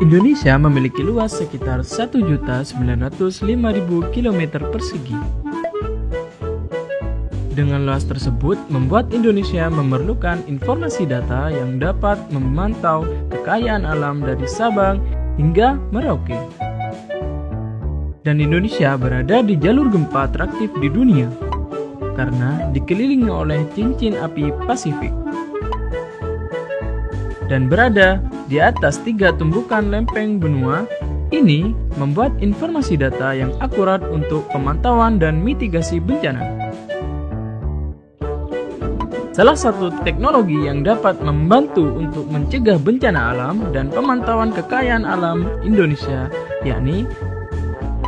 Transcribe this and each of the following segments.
Indonesia memiliki luas sekitar 1.905.000 km persegi. Dengan luas tersebut, membuat Indonesia memerlukan informasi data yang dapat memantau kekayaan alam dari Sabang hingga Merauke. Dan Indonesia berada di jalur gempa teraktif di dunia, karena dikelilingi oleh cincin api Pasifik. Dan berada di atas 3 tumbukan lempeng benua, ini membuat informasi data yang akurat untuk pemantauan dan mitigasi bencana. Salah satu teknologi yang dapat membantu untuk mencegah bencana alam dan pemantauan kekayaan alam Indonesia, yakni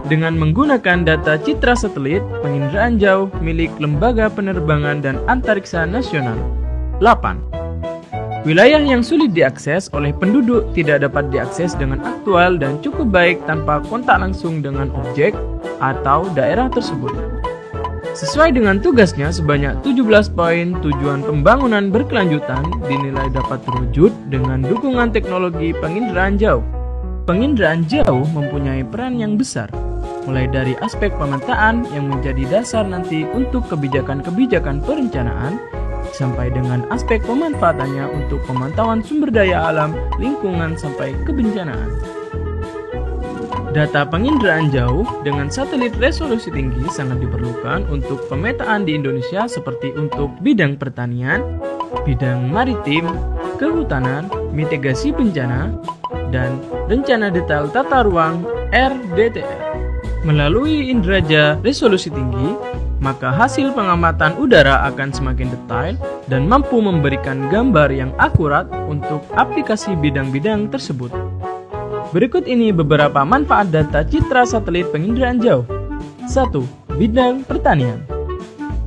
dengan menggunakan data citra satelit penginderaan jauh milik Lembaga Penerbangan dan Antariksa Nasional. 8. Wilayah yang sulit diakses oleh penduduk tidak dapat diakses dengan aktual dan cukup baik tanpa kontak langsung dengan objek atau daerah tersebut. Sesuai dengan tugasnya, sebanyak 17 poin tujuan pembangunan berkelanjutan dinilai dapat terwujud dengan dukungan teknologi penginderaan jauh. Penginderaan jauh mempunyai peran yang besar, mulai dari aspek pemetaan yang menjadi dasar nanti untuk kebijakan-kebijakan perencanaan, sampai dengan aspek pemanfaatannya untuk pemantauan sumber daya alam, lingkungan, sampai kebencanaan. Data penginderaan jauh dengan satelit resolusi tinggi sangat diperlukan untuk pemetaan di Indonesia seperti untuk bidang pertanian, bidang maritim, kehutanan, mitigasi bencana, dan rencana detail tata ruang RDTR. Melalui inderaja resolusi tinggi, maka hasil pengamatan udara akan semakin detail dan mampu memberikan gambar yang akurat untuk aplikasi bidang-bidang tersebut. Berikut ini beberapa manfaat data citra satelit penginderaan jauh. 1. Bidang pertanian.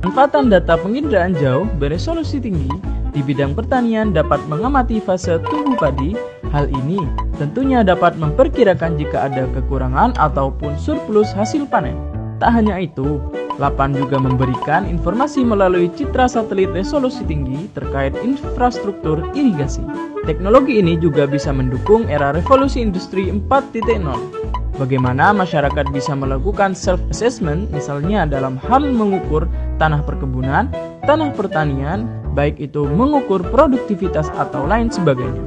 Manfaatan data penginderaan jauh beresolusi tinggi di bidang pertanian dapat mengamati fase tumbuh padi. Hal ini tentunya dapat memperkirakan jika ada kekurangan ataupun surplus hasil panen. Tak hanya itu, LAPAN juga memberikan informasi melalui citra satelit resolusi tinggi terkait infrastruktur irigasi. Teknologi ini juga bisa mendukung era revolusi industri 4.0. Bagaimana masyarakat bisa melakukan self-assessment, misalnya dalam hal mengukur tanah perkebunan, tanah pertanian, baik itu mengukur produktivitas atau lain sebagainya.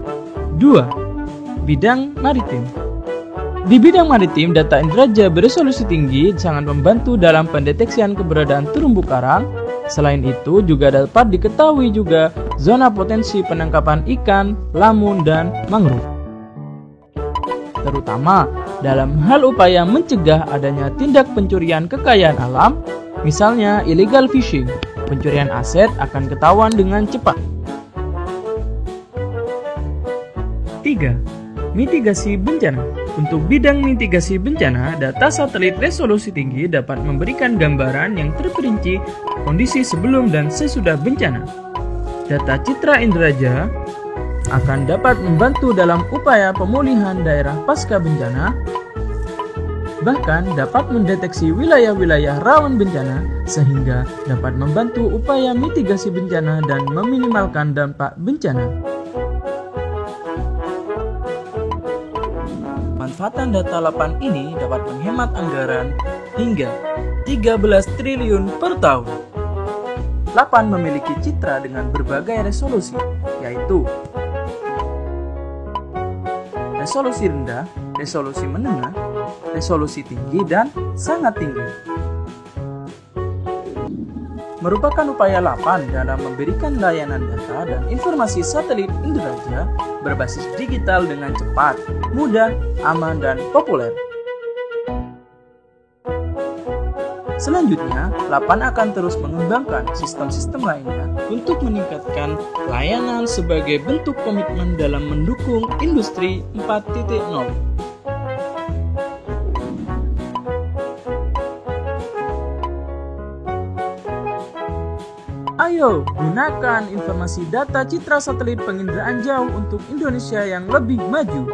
2. Bidang maritim. Di bidang maritim, data inderaja beresolusi tinggi sangat membantu dalam pendeteksian keberadaan terumbu karang. Selain itu, juga dapat diketahui juga zona potensi penangkapan ikan, lamun, dan mangrove. Terutama dalam hal upaya mencegah adanya tindak pencurian kekayaan alam, misalnya illegal fishing, pencurian aset akan ketahuan dengan cepat. 3. Mitigasi bencana. Untuk bidang mitigasi bencana, data satelit resolusi tinggi dapat memberikan gambaran yang terperinci kondisi sebelum dan sesudah bencana. Data citra inderaja akan dapat membantu dalam upaya pemulihan daerah pasca bencana, bahkan dapat mendeteksi wilayah-wilayah rawan bencana sehingga dapat membantu upaya mitigasi bencana dan meminimalkan dampak bencana. Manfaatan data LAPAN ini dapat menghemat anggaran hingga 13 triliun per tahun. LAPAN memiliki citra dengan berbagai resolusi, yaitu resolusi rendah, resolusi menengah, resolusi tinggi, dan sangat tinggi. Merupakan upaya LAPAN dalam memberikan layanan data dan informasi satelit inderaja berbasis digital dengan cepat, mudah, aman, dan populer. Selanjutnya, LAPAN akan terus mengembangkan sistem-sistem lainnya untuk meningkatkan layanan sebagai bentuk komitmen dalam mendukung industri 4.0. Ayo, gunakan informasi data citra satelit penginderaan jauh untuk Indonesia yang lebih maju.